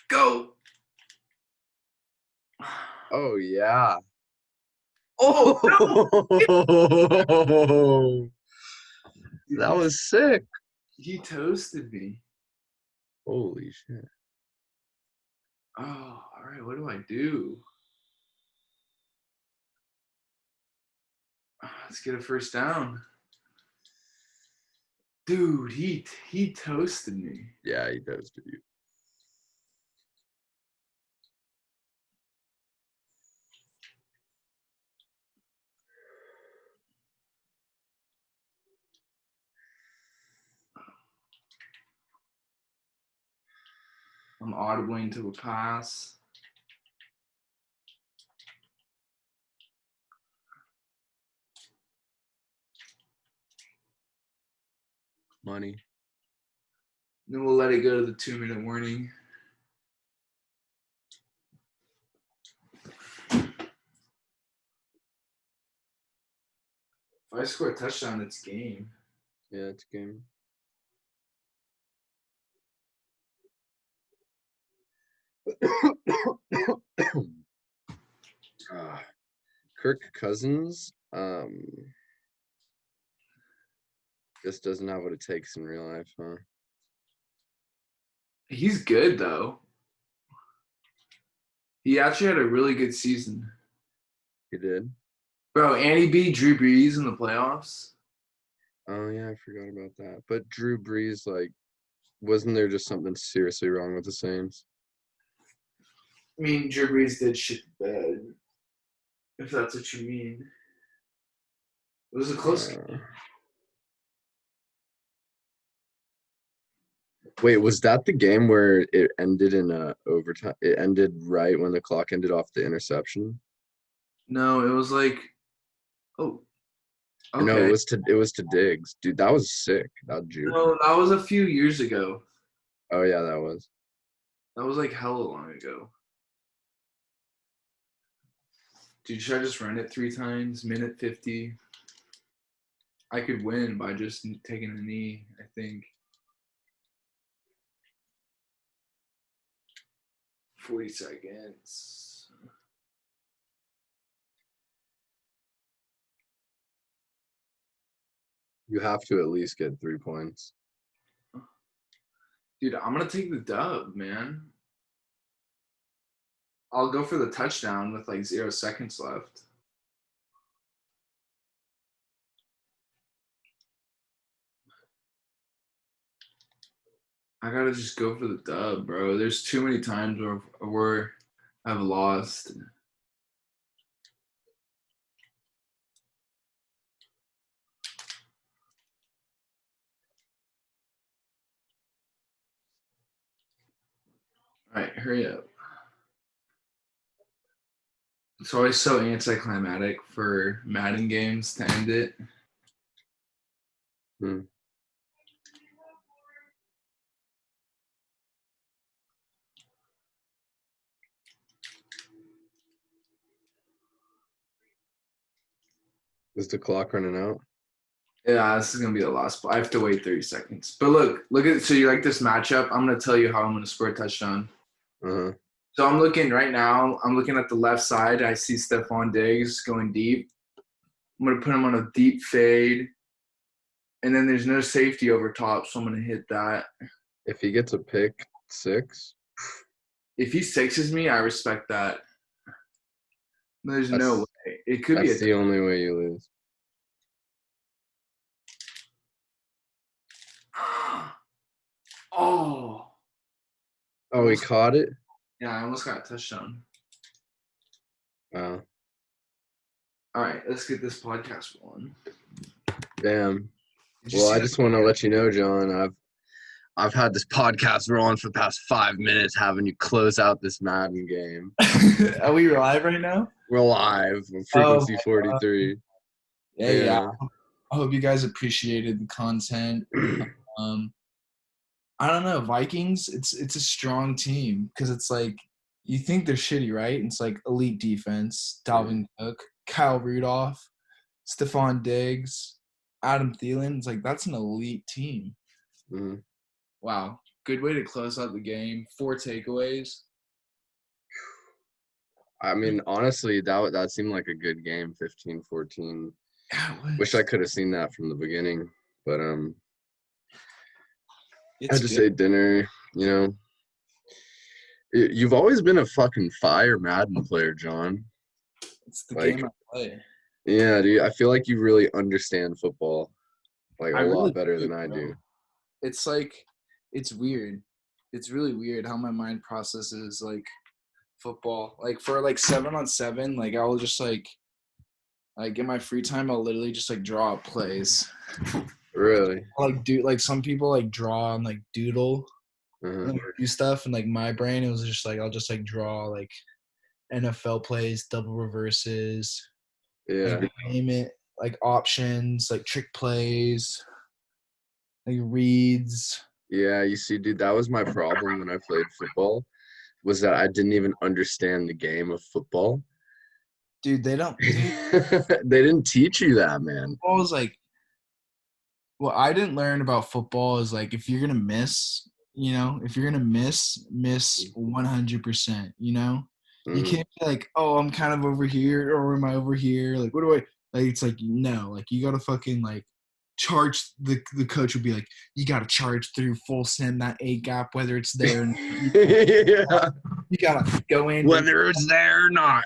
Go. Oh, yeah. Oh, Oh, that was sick. he toasted me. Holy shit. Oh, all right. What do I do? Let's get a first down. Dude, he toasted me. Yeah, he toasted you. I'm audibling to a pass. Money. Then we'll let it go to the 2-minute warning. If I score a touchdown, it's game. Yeah, it's game. Kirk Cousins just doesn't have what it takes in real life, huh? He's good though. He actually had a really good season. He did? Bro, and he beat Drew Brees in the playoffs. Oh, yeah, I forgot about that. But Drew Brees, like, wasn't there just something seriously wrong with the Saints? I mean, Drew Brees did shit bad, if that's what you mean. It was a close game. Wait, was that the game where it ended in overtime? It ended right when the clock ended off the interception? No, it was like, oh, No, okay. it was to Diggs. Dude, that was sick. That juke. No, that was a few years ago. Oh yeah, that was. That was like hella long ago. Dude, should I just run it 3 times? Minute 50. I could win by just taking a knee, I think. 40 seconds. You have to at least get 3 points. Dude, I'm going to take the dub, man. I'll go for the touchdown with like 0 seconds left. I gotta just go for the dub, bro. There's too many times where I've lost. All right, hurry up. It's always so anticlimactic for Madden games to end it. Hmm. Is the clock running out? Yeah, this is gonna be the last. I have to wait 30 seconds. But look at. So you like this matchup? I'm gonna tell you how I'm gonna score a touchdown. Uh-huh. So I'm looking right now. I'm looking at the left side. I see Stephon Diggs going deep. I'm gonna put him on a deep fade, and then there's no safety over top, so I'm gonna hit that. If he gets a pick 6, If he sixes me, I respect that. There's no way. It could be that's the only way you lose. Oh. Oh, he caught it? Yeah, I almost got a touchdown. Wow. All right, let's get this podcast rolling. Damn. Well, I just want to let you know, John, I've had this podcast rolling for the past 5 minutes having you close out this Madden game. Are we live right now? We're live on Frequency 43. Yeah. I hope you guys appreciated the content. I don't know, Vikings. It's a strong team because it's like you think they're shitty, right? It's like elite defense: Dalvin Cook, Kyle Rudolph, Stephon Diggs, Adam Thielen. It's like that's an elite team. Mm-hmm. Wow, good way to close out the game. 4 takeaways. I mean, honestly, that seemed like a good game, 15-14. Yeah, it was. Wish I could have seen that from the beginning, but I It's just good. ate dinner. You know, you've always been a fucking fire Madden player, John. It's the Like, game I play. yeah, dude. I feel like you really understand football, like I a really lot better do, than I bro. do. It's like, it's weird. It's really weird how my mind processes like football. Like for like 7-on-7, like I'll just like in my free time I'll literally just like draw up plays. Really? Like do like some people like draw and like doodle Uh-huh. and do stuff, and like my brain it was just like I'll just like draw like NFL plays, double reverses, Yeah. like name it, like options, like trick plays, like reads. Yeah, you see, dude, that was my problem when I played football, was that I didn't even understand the game of football. Dude, they don't. Dude, They didn't teach you that, man. football is like what I didn't learn about football is like if you're gonna miss, if you're gonna miss 100%. You Mhm. can't be like, oh, I'm kind of over here, or am I over here? Like, what do I like? It's like no, like you gotta fucking like charge. The coach would be like, you gotta charge through full send that A gap, whether it's there. And Yeah. you gotta go in. Whether it's there or not.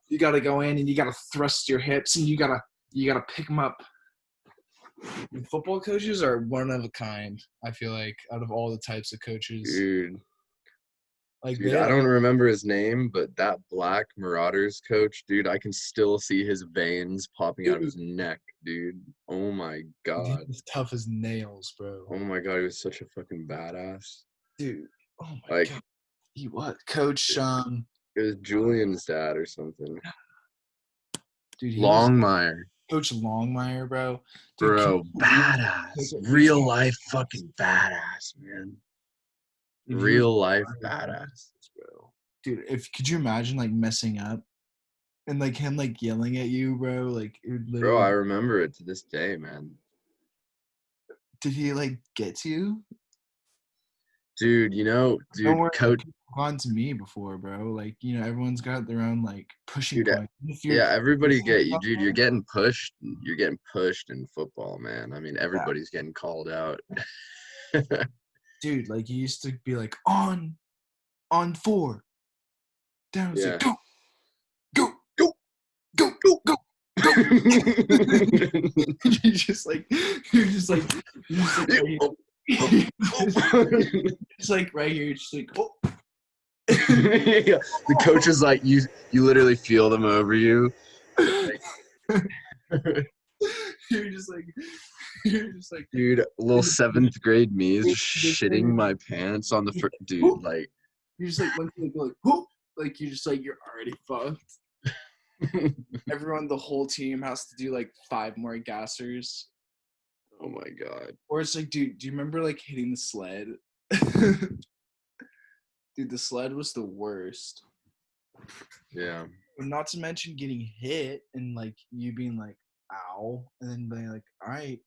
You gotta go in and you gotta thrust your hips and you gotta pick them up. Football coaches are one of a kind. I feel like out of all the types of coaches, Dude, like I don't remember his name, but that Black Marauders coach, dude, I can still see his veins popping out of his neck, dude. Oh my God. he's tough as nails, bro. Oh my God, he was such a fucking badass. Dude, oh my Like, god, he what? Coach, it was Julian's dad or something. dude, he was Longmire. Coach Longmire, bro. Dude, Bro, badass. Real life fucking badass, man. dude, Real life badass. bro. Dude, could you imagine like messing up and like him like yelling at you, bro? Like it would Bro, I literally. remember it to this day, man. Did he like get to you? Dude, Don't worry, coach. people have gone to me before, bro. Like everyone's got their own like pushing Dude, point. If you're yeah, everybody pushing get you, dude. someone, You're getting pushed in football, man. I mean, yeah, everybody's getting called out. dude, like you used to be like on 4, down, it's Yeah. like go, Go, go, go, go, go. you're just like you're just like it's like right here, just like oh. Yeah. The coach is like you literally feel them over you. Like, you're just like dude, little 7th grade me is just shitting my pants on the dude, like you're just like once you go like whoop, like you're just like you're already fucked. Everyone, the whole team has to do like 5 more gassers. oh my God. Or it's like, dude, do you remember like hitting the sled? Dude, the sled was the worst. Yeah. Not to mention getting hit and like you being like, ow, and then being like, all right,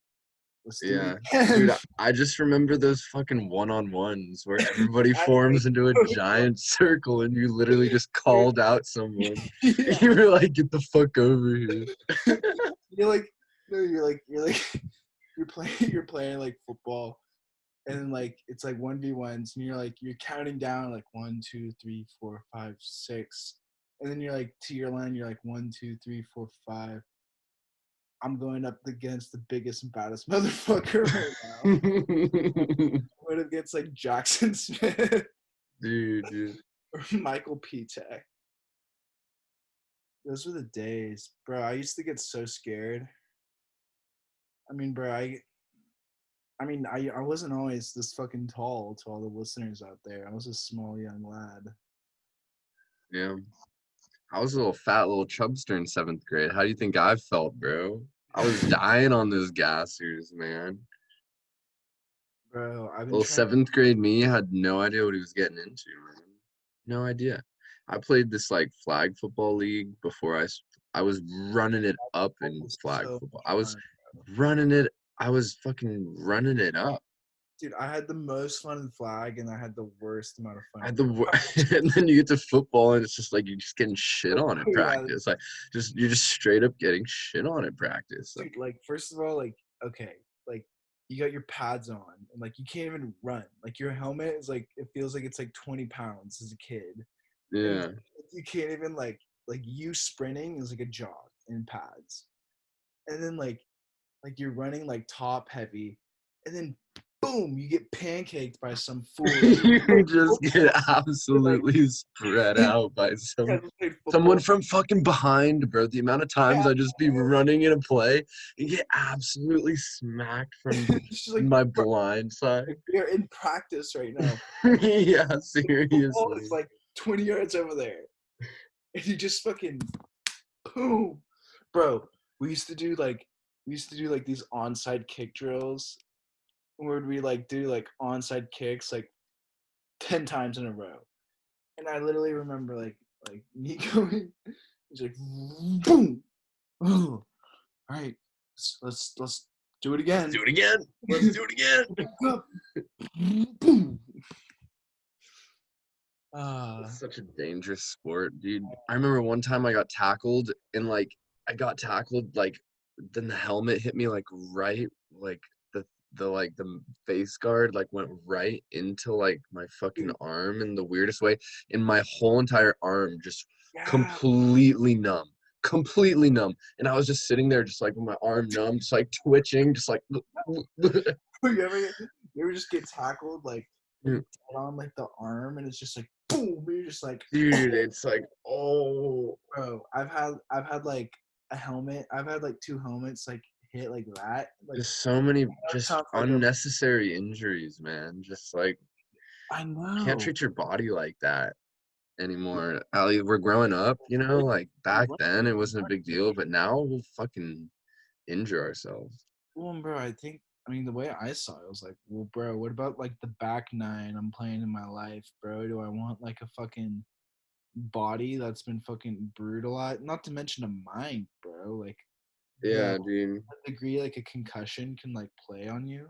let's do Yeah. it again. Dude, I just remember those fucking one-on-ones where everybody forms into a giant circle and you literally just called out someone. Yeah. You were like, get the fuck over here. You're like, no, you're playing like football, and then like it's like 1v1s, and you're counting down like 1, 2, 3, 4, 5, 6, and then you're like to your line, you're like 1, 2, 3, 4, 5. I'm going up against the biggest and baddest motherfucker right now. Going up against like Jackson Smith Dude. or Michael P. Tech. Those were the days, bro. I used to get so scared. I mean, bro, I wasn't always this fucking tall to all the listeners out there. I was a small young lad. Yeah. I was a little fat little chubster in 7th grade. How do you think I felt, bro? I was dying on those gassers, man. Bro, I've been Little trying. 7th grade me had no idea what he was getting into, man. No idea. I played this like flag football league before I was running it up in flag So football. I was fun. running it. I was fucking running it up. Dude, I had the most fun in flag, and I had the worst amount of fun. I had and then you get to football, and it's just like you're just getting shit on in Oh, yeah. practice. Like, you're just straight up getting shit on in practice. Like, Dude, like first of all, like okay, like you got your pads on, and like you can't even run. Like your helmet is like it feels like it's like 20 pounds as a kid. And yeah, you can't even like you sprinting is like a jog in pads, and then like you're running like top heavy, and then boom, you get pancaked by some fool. you just get Like, absolutely spread out by someone football. from fucking behind, bro. The amount of times Yeah, I just be running in a play and get absolutely smacked from it's just like my bro, blind side. you're in practice right now. Yeah, Football is seriously. like 20 yards over there, and you just fucking boom, bro. We used to do like these onside kick drills where we like do like onside kicks like 10 times in a row. And I literally remember like me going, he's like boom. Oh, all right, let's do it again. Do it again. Let's do it again. Boom. It's such a dangerous sport, dude. I remember one time I got tackled and like I got tackled like then the helmet hit me like right like the face guard like went right into like my fucking arm in the weirdest way and my whole entire arm just Yeah. completely numb. Completely numb. And I was just sitting there just like with my arm numb, just like twitching, just like You ever just get tackled like on like the arm and it's just like boom, you're just like dude, it's like oh bro. I've had like a helmet. I've had like two helmets like hit like that. Like just so many just sounds like unnecessary injuries, man. Just like I you can't know. treat your body like that anymore. Ali, we're growing up, you know, like back then it wasn't a big deal, but now we'll fucking injure ourselves. Well, bro, I mean the way I saw it was like, well, bro, what about like the back nine I'm playing in my life, bro? Do I want like a fucking body that's been fucking brutalized? Not to mention a mind, bro. Like, Yeah, dude. what degree like a concussion can like play on you?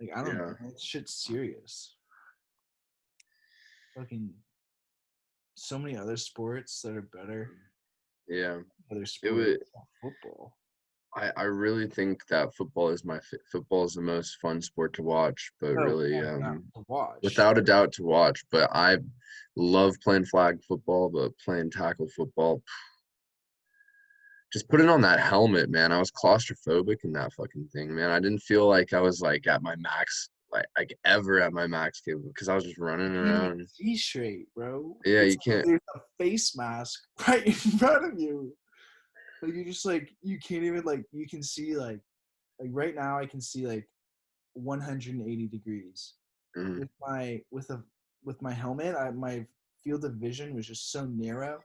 Like, I don't Yeah. know. That shit's serious. Fucking so many other sports that are better. Yeah. Other It sports, would football. I really think that football is football is the most fun sport to watch, but really To watch. without a doubt to watch. But I love playing flag football, but playing tackle football, just putting on that helmet, man. I was claustrophobic in that fucking thing, man. I didn't feel like I was like at my max, like ever at my max because I was just running You can't even around. see straight, bro. Yeah, It's you can't. there's a face mask right in front of you. Like you just like you can't even like you can see like right now I can see like 180 degrees Mhm. with my helmet. My field of vision was just so narrow,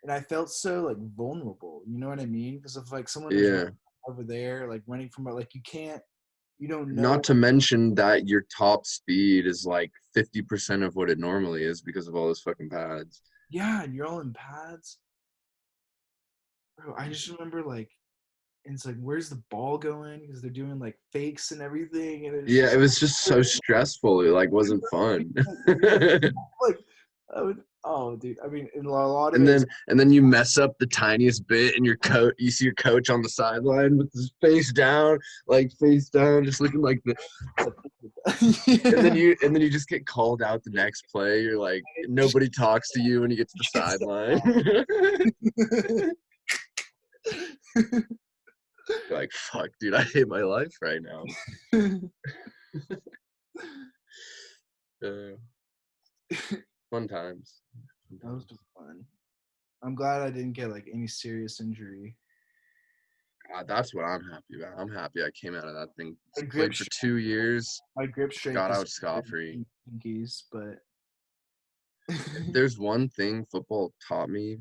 and I felt so like vulnerable. You know what I mean? Because if like someone was Yeah. over there like running from like you don't know. Not to mention that your top speed is like 50% of what it normally is because of all those fucking pads. Yeah, and you're all in pads. Bro, I just remember like, and it's like, where's the ball going? Because they're doing like fakes and everything, and it's Yeah, just it was just so stressful. It like wasn't fun. like, I would, oh, dude. I mean, in a lot of And it, then you mess up the tiniest bit and you see your coach on the sideline with his face down, just looking like the and then you just get called out the next play. You're like nobody talks to you when you get to the sideline. You're like, fuck, dude, I hate my life right now. Fun times. that was just fun. I'm glad I didn't get like any serious injury. That's what I'm happy about. I'm happy I came out of that thing. My grip Played for 2 years. My grip strength Got is out scot-free. pinkies, but If there's one thing football taught me,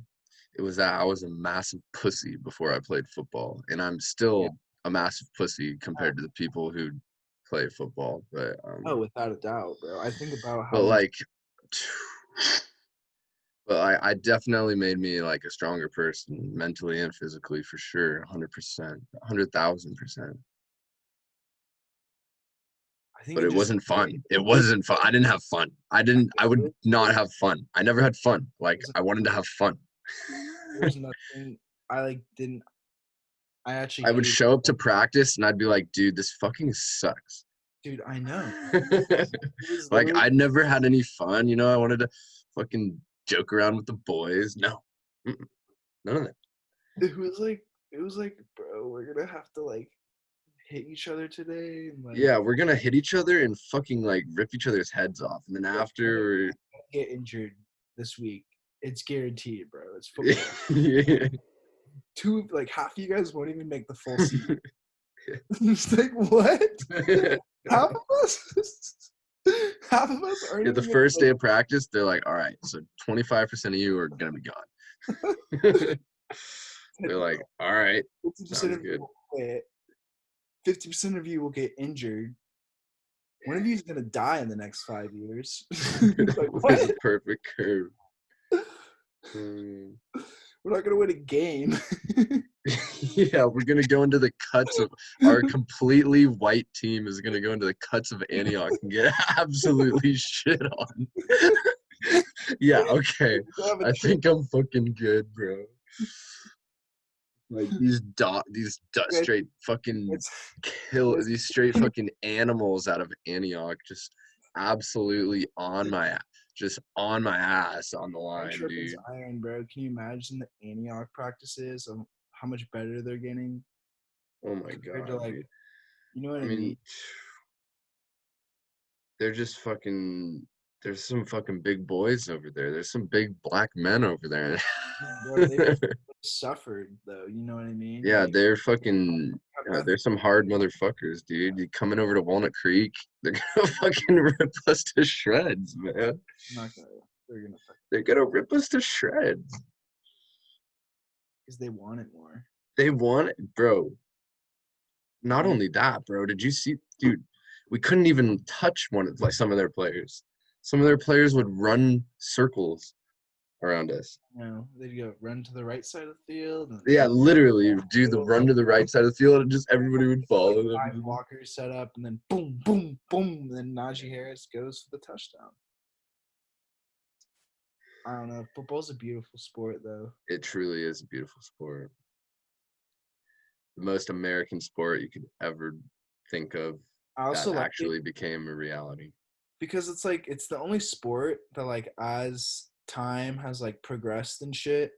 it was that I was a massive pussy before I played football, and I'm still a massive pussy compared to the people who play football. But oh, without a doubt, bro. I think about how but like, but I definitely made me like a stronger person mentally and physically for sure, 100%, 100,000%. I think but it just wasn't fun. It wasn't fun. I didn't have fun. I would not have fun. I never had fun. Like, I wanted to have fun. There was nothing. I like didn't. I actually I would hated show up to practice and I'd be like, dude, this fucking sucks. dude. I know. It was Like, literally. I never had any fun. You know, I wanted to fucking joke around with the boys. No, mm-mm, none of that. It was like. It was like, bro, we're gonna have to like hit each other today, and like Yeah, we're gonna hit each other and fucking like rip each other's heads off. And then like, after, get injured this week. It's guaranteed, bro. It's football. yeah. Like half of you guys won't even make the full season. It's like what? Half of us. Half of us aren't Yeah, the even first day of practice, they're like, all right, so 25% of you are gonna be gone. They're like, all right, 50% sounds of you good. will quit. 50% of you will get injured. One of you is gonna die in the next 5 years. Like, There's a what? perfect curve. Mm. We're not gonna win a game. Yeah, we're gonna go into the cuts of our completely white team is gonna go into the cuts of Antioch and get absolutely shit on. Yeah, okay. We'll have a I chance. think I'm fucking good, bro. Like these straight fucking It's- these straight fucking animals out of Antioch just absolutely just on my ass on the line, Sharp dude. as iron, bro. Can you imagine the Antioch practices of how much better they're getting Oh my compared god, to like, dude. you know what I I mean? mean, they're just fucking. There's some fucking big boys over there. There's some big black men over there. Bro, they suffered though. You know what I mean? Yeah, Like, they're fucking. have Yeah, nothing. they're some hard motherfuckers, dude. You coming over to Walnut Creek, they're gonna fucking rip us to shreds, man. Not gonna. They're gonna fuck They're gonna rip us to shreds. because they want it more. They want it, bro. Not Yeah. only that, bro. Did you see, dude? We couldn't even touch like some of their players. Some of their players would run circles around us. You know, they'd go run to the right side of the field. And Yeah, literally do the run to the right side of the field and just everybody would follow them. 5 blockers set up, and then boom, boom, boom. And then Najee Harris goes for the touchdown. I don't know. Football's a beautiful sport, though. It truly is a beautiful sport. The most American sport you could ever think of I also that like actually it became a reality. because it's like it's the only sport that like as time has like progressed and shit,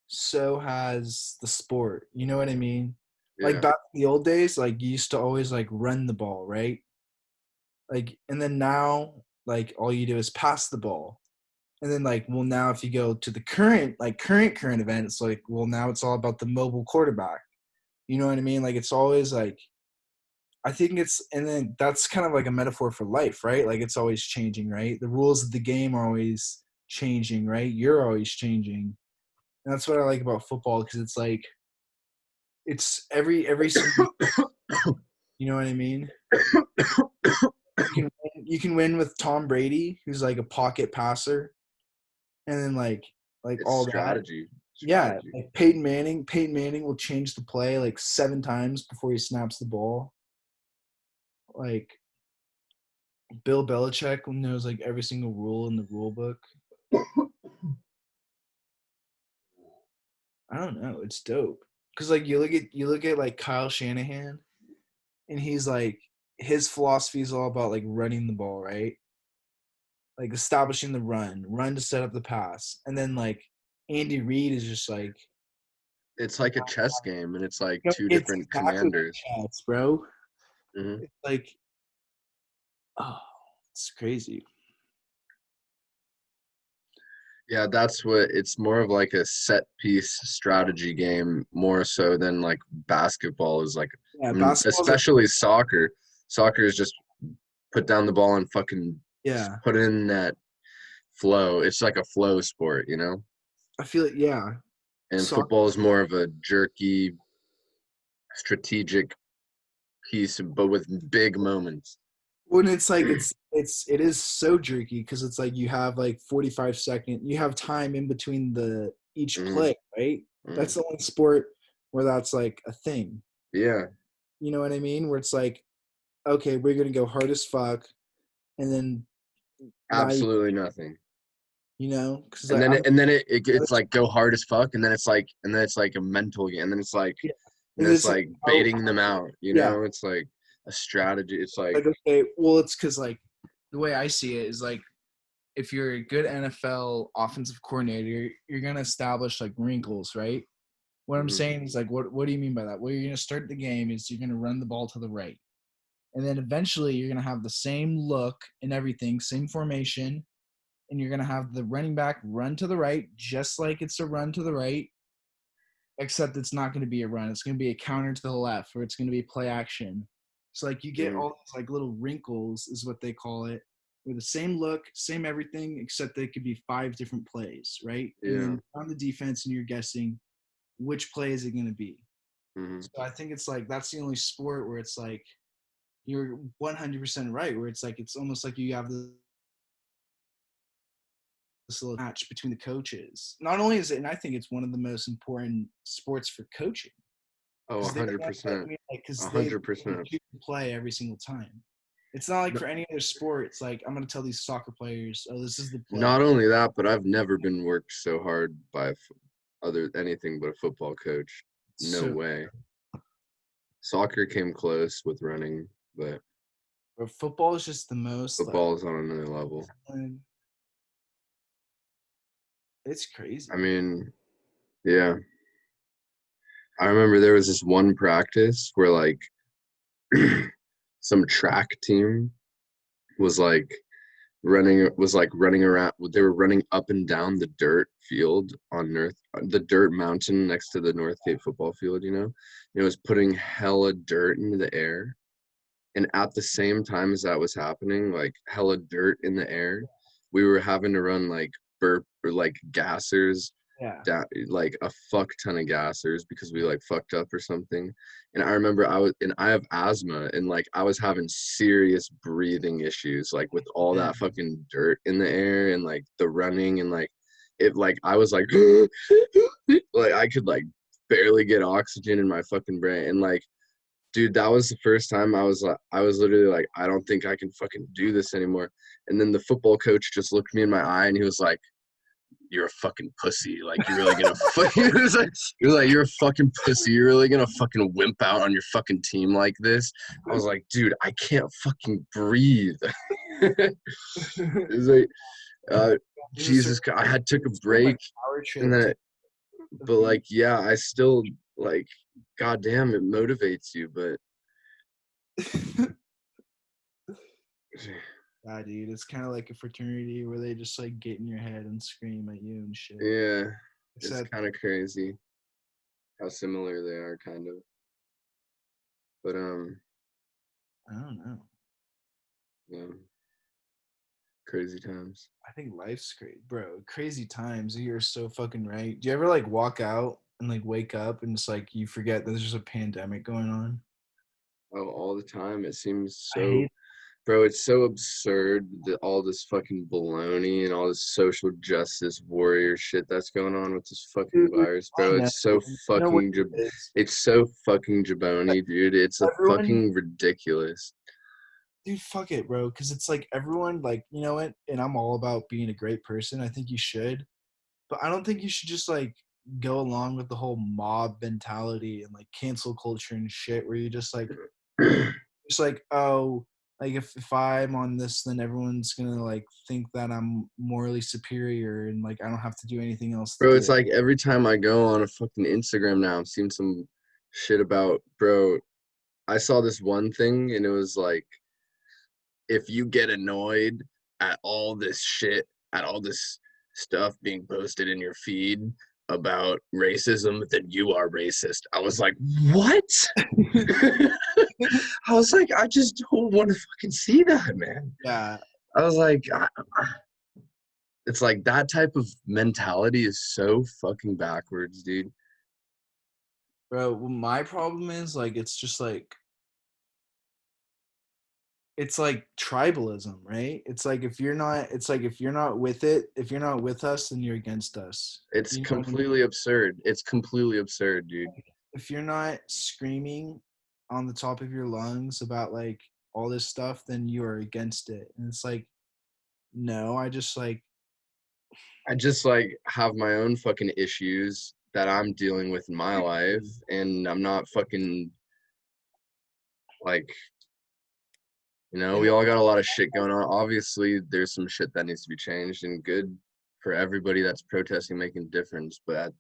so has the sport. You know what I mean? Like Yeah. back in the old days, like you used to always like run the ball, right? Like, and then now, like all you do is pass the ball. And then like, well, now if you go to the current events, like, well, now it's all about the mobile quarterback. You know what I mean? Like it's always like I think it's and then that's kind of like a metaphor for life, right? Like it's always changing, right? The rules of the game are always changing, right? You're always changing. And that's what I like about football because it's like it's every single you know what I mean? You can win with Tom Brady, who's like a pocket passer, and then like It's all that. strategy. Yeah, like Peyton Manning will change the play like 7 times before he snaps the ball. Like Bill Belichick knows like every single rule in the rule book. I don't know. It's dope. Cause like you look at like Kyle Shanahan, and he's like his philosophy is all about like running the ball, right? Like establishing the run to set up the pass, and then like Andy Reid is just like It's like a chess game, and it's like two it's different exactly commanders. like chess, bro. Mhm. It's like, oh, it's crazy. Yeah, that's what it's more of like a set piece strategy game, more so than like basketball is like, Yeah, I mean, basketball's especially soccer. Soccer is just put down the ball and fucking yeah. put it in that flow. It's like a flow sport, you know? I feel it. Yeah, And soccer. football is more of a jerky, strategic piece, but with big moments. When it's like it is so jerky because it's like you have like 45 second, you have time in between each Mhm. play, right? That's the only sport where that's like a thing. Yeah. You know what I mean? Where it's like okay, we're gonna go hard as fuck, and then now Absolutely nothing. because And like then I'm it's like go hard as fuck, and then it's like a mental game, and then it's like yeah, and and then it's it's like like baiting them out. yeah, It's like a strategy. It's like like okay, well it's because like the way I see it is like if you're a good NFL offensive coordinator, you're gonna establish like wrinkles, right? What I'm mhm, saying is like what do you mean by that? Well, you're gonna start the game is you're gonna run the ball to the right. And then eventually you're gonna have the same look and everything, same formation, and you're gonna have the running back run to the right, just like it's a run to the right, except it's not gonna be a run. It's gonna be a counter to the left, or it's gonna be play action. So like you get mhm, all these like little wrinkles is what they call it. With the same look, same everything, except they could be 5 different plays, right? And yeah. then on the defense and you're guessing which play is it gonna be. Mhm. So I think it's like that's the only sport where it's like you're 100% right, where it's like it's almost like you have this little match between the coaches. Not only is it, and I think it's one of the most important sports for coaching Oh, because they don't have to, 100%. because A they 100%. choose to play every single time. It's not like for any other sport. It's like I'm gonna tell these soccer players, oh, this is the play. Not only that, but I've never been worked so hard by other anything but a football coach. No So, way. Soccer came close with running, but or football is just the most like, football is on another level. it's crazy. I mean, yeah. I remember there was this one practice where like some track team was like running around. They were running up and down the dirt field on the dirt mountain next to the North Cape football field, and it was putting hella dirt into the air. And at the same time as that was happening, like hella dirt in the air, we were having to run like burp or like gassers Yeah. down, like a fuck ton of gassers because we like fucked up or something. And I remember I have asthma, and like I was having serious breathing issues, like with all Yeah. that fucking dirt in the air and like the running and like it, like I was like like I could like barely get oxygen in my fucking brain. And like, dude, that was the first time I was literally like, I don't think I can fucking do this anymore. And then the football coach just looked me in my eye and he was like, you're a fucking pussy. Like, you're really gonna he was like, you're a fucking pussy. You're really gonna fucking wimp out on your fucking team like this. I was like, dude, I can't fucking breathe. It was like, Jesus, I had took a break, Power and trip then, to but like, yeah, I still like, goddamn, it motivates you, but yeah, dude, it's kind of like a fraternity where they just like get in your head and scream at you and shit. yeah, it's Except, kind of crazy how similar they are, kind of. But I don't know. yeah, crazy times. I think life's great, bro. Crazy times. You're so fucking right. Do you ever like walk out and like wake up and just like you forget that there's just a pandemic going on? Oh, all the time. It seems I so, hate. bro, it's so absurd that all this fucking baloney and all this social justice warrior shit that's going on with this fucking Dude, virus, I bro. know. It's so You know what fucking, it is? it's so fucking jabroni, dude. It's a Everyone, fucking ridiculous. dude, fuck it, bro. Because it's like everyone, like, you know what? And I'm all about being a great person. I think you should. But I don't think you should just like go along with the whole mob mentality and like cancel culture and shit where you just like, oh, like if I'm on this, then everyone's gonna like think that I'm morally superior and like I don't have to do anything else to Bro, do it's it. like every time I go on a fucking Instagram now, I'm seeing some shit about, bro. I saw this one thing and it was like, if you get annoyed at all this shit, at all this stuff being posted in your feed about racism, then you are racist. I was like, what? I was like, I just don't want to fucking see that, man. Yeah, I was like, it's like that type of mentality is so fucking backwards, dude. bro. Well, my problem is like it's like tribalism, right? It's like if you're not with it, if you're not with us, then you're against us. It's You know what I mean? completely absurd. It's completely absurd, dude. If you're not screaming on the top of your lungs about like all this stuff, then you are against it. And it's like, no, I just like, I just like have my own fucking issues that I'm dealing with in my life, and I'm not fucking like, and we all got a lot of shit going on. Obviously, there's some shit that needs to be changed and good for everybody that's protesting, making a difference. But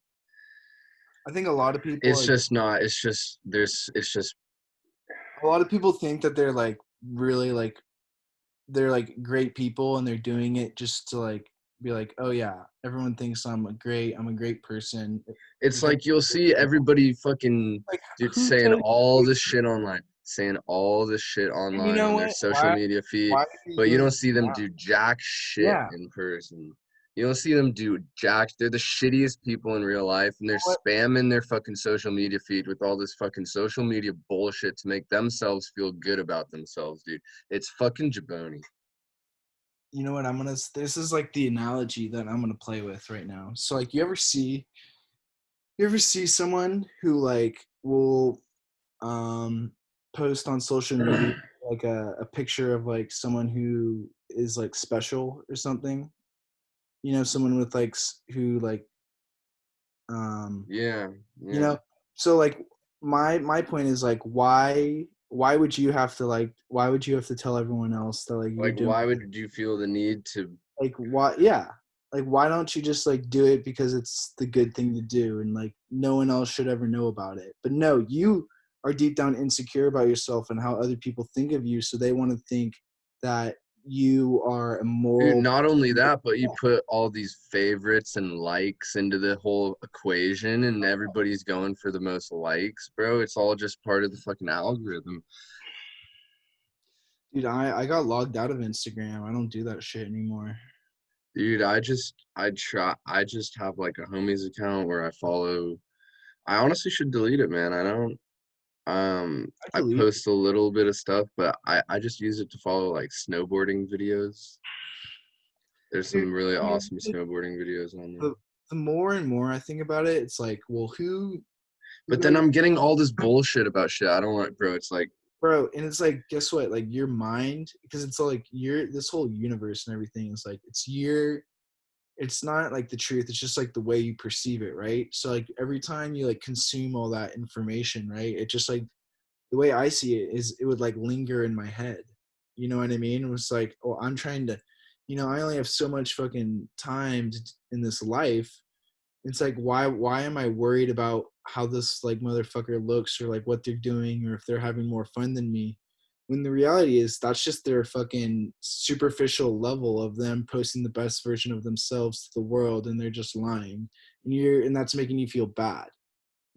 I think a lot of people it's like, just not. It's just it's just a lot of people think that they're like really like they're like great people and they're doing it just to like be like, oh yeah, everyone thinks I'm a great person. it's like you'll see everybody fucking Like dude who saying said, all this shit online, and you know on their what? social media feed, Why are they but you doing don't it see them now? do jack shit Yeah. in person. You don't see them do jack. They're the shittiest people in real life, and they're What spamming their fucking social media feed with all this fucking social media bullshit to make themselves feel good about themselves, dude. It's fucking jabroni. you know what I'm gonna this is like the analogy that I'm gonna play with right now. So like you ever see someone who like will um post on social media like a picture of like someone who is like special or something, you know, someone with like who like um Yeah, you yeah. know, so like my point is like why would you have to like why would you have to tell everyone else that like you're Like, doing why would you feel the need to? like why yeah, like why don't you just like do it because it's the good thing to do and like no one else should ever know about it. But no, you are deep down insecure about yourself and how other people think of you, so they want to think that you are a Dude, moral not only person. that, but you put all these favorites and likes into the whole equation, and everybody's going for the most likes, bro. It's all just part of the fucking algorithm. Dude, I got logged out of Instagram. I don't do that shit anymore. Dude, I just have like a homies account where I follow. I honestly should delete it, man. I don't, I I delete. post a little bit of stuff, but I just use it to follow like snowboarding videos. There's Dude, some really I mean, awesome snowboarding videos on there. the more and more I think about it, it's like, well, who But then like, I'm getting all this bullshit about shit. I don't want, bro. It's like, bro, and it's like, guess what? Like your mind, because it's all like your this whole universe and everything is like it's not like the truth, it's just like the way you perceive it, right? So like every time you like consume all that information, right? It just like the way I see it is it would like linger in my head. You know what I mean? It was like, oh, I'm trying to, I only have so much fucking time in this life. It's like why am I worried about how this like motherfucker looks or like what they're doing or if they're having more fun than me, when the reality is that's just their fucking superficial level of them posting the best version of themselves to the world, and they're just lying, and that's making you feel bad.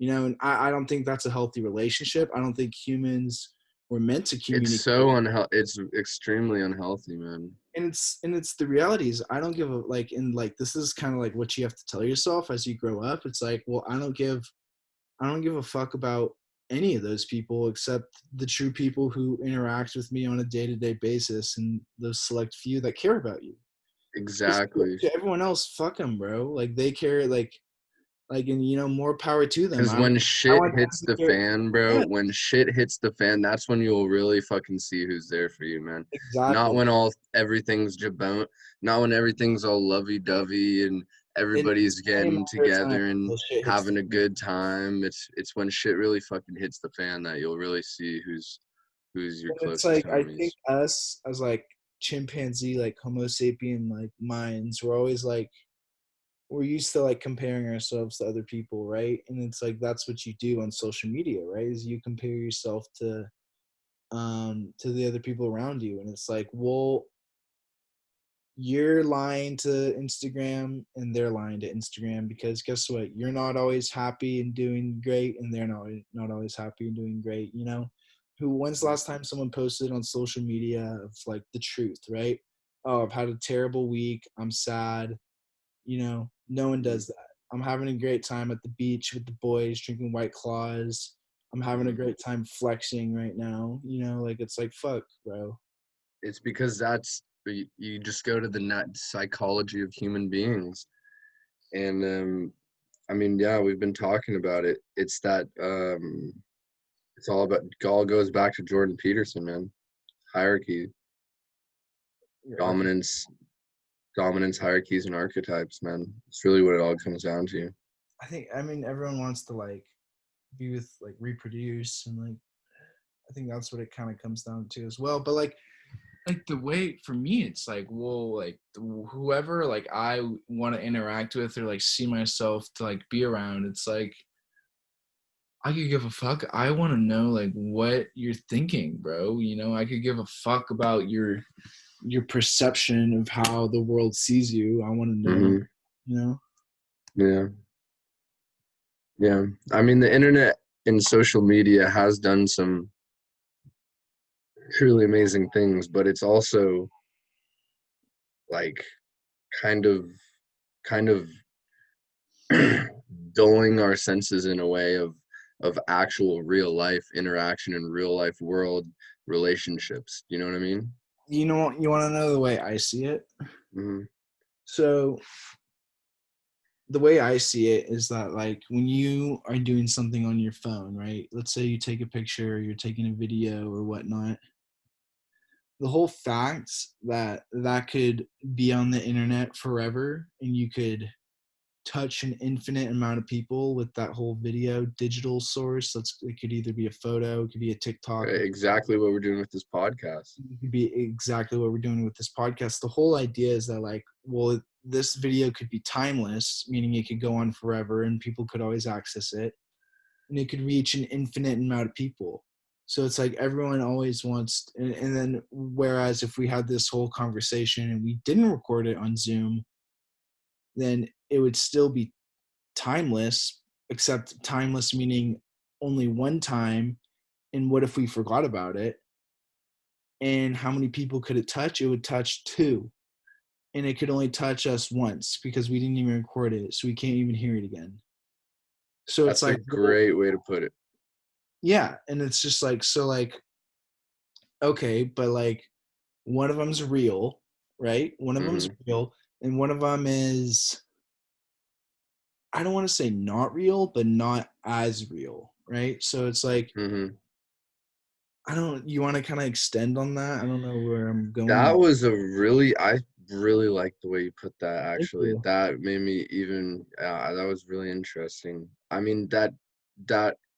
And I don't think that's a healthy relationship. I don't think humans were meant to it's communicate. so unhealthy. It's extremely unhealthy, man. And it's the reality is I don't give a like, and like this is kind of like what you have to tell yourself as you grow up. It's like, well, I don't give a fuck about any of those people except the true people who interact with me on a day-to-day basis and those select few that care about you. Because Exactly. to everyone else, fuck them, bro. Like they care, like, and more power to them. Because I when I shit want them hits to the care. fan, bro, Yeah, when shit hits the fan, that's when you'll really fucking see who's there for you, man. Not exactly. when everything's jabon, not when everything's all lovey-dovey and And everybody's it's only a getting matter of time together and until shit hits the having a fan. good time. It's when shit really fucking hits the fan that you'll really see who's your And it's closest like I think homies. us as like chimpanzee, like Homo sapien, like minds, we're always like we're used to like comparing ourselves to other people, right? And it's like that's what you do on social media, right? Is you compare yourself to the other people around you, and it's like, well, you're lying to Instagram and they're lying to Instagram, because guess what? You're not always happy and doing great, and they're not always happy and doing great. When's the last time someone posted on social media of like the truth, right? Oh, I've had a terrible week. I'm sad. No one does that. I'm having a great time at the beach with the boys, drinking White Claws. I'm having a Mhm. great time flexing right now. Like it's like fuck, bro. It's because that's you just go to the nut psychology of human beings. And I mean, yeah, we've been talking about it. It's that it's all goes back to Jordan Peterson, man. hierarchy, Your dominance, hierarchies, and archetypes, man. It's really what it all comes down to. I mean, everyone wants to like be with like reproduce and like I think that's what it kind of comes down to as well. But like the way for me, it's like, well, like whoever like I want to interact with or like see myself to like be around, it's like I could give a fuck. I want to know like what you're thinking, bro. You know, I could give a fuck about your perception of how the world sees you. I want to know, Hmm. you know. Yeah. Yeah. I mean, the internet and social media has done some truly amazing things, but it's also like kind of kind of dulling our senses in a way of actual real life interaction in real life world relationships. You know what I mean? You know, you want to know the way I see it. Hmm. So the way I see it is that like when you are doing something on your phone, right? Let's say you take a picture, or you're taking a video or whatnot. The whole fact that that could be on the internet forever and you could touch an infinite amount of people with that whole video digital source. It could either be a photo, it could be a TikTok, Right, exactly what we're doing with this podcast. it could be exactly what we're doing with this podcast. The whole idea is that like, well, this video could be timeless, meaning it could go on forever and people could always access it, and it could reach an infinite amount of people. So it's like everyone always wants, and then whereas if we had this whole conversation and we didn't record it on Zoom, then it would still be timeless, except timeless meaning only one time. And what if we forgot about it? And how many people could it touch? It would touch two. And it could only touch us once because we didn't even record it. So we can't even hear it again. So it's That's a like, well, great way to put it. yeah. And it's just like, so like, okay, but like one of them's real, right? One of them's Hmm. real. And one of them is, I don't want to say not real, but not as real, right? So it's like, Hmm. you want to kind of extend on that? I don't know where I'm That going. was I really like the way you put that, Thank actually. you. That made me even, that was really interesting. I mean, that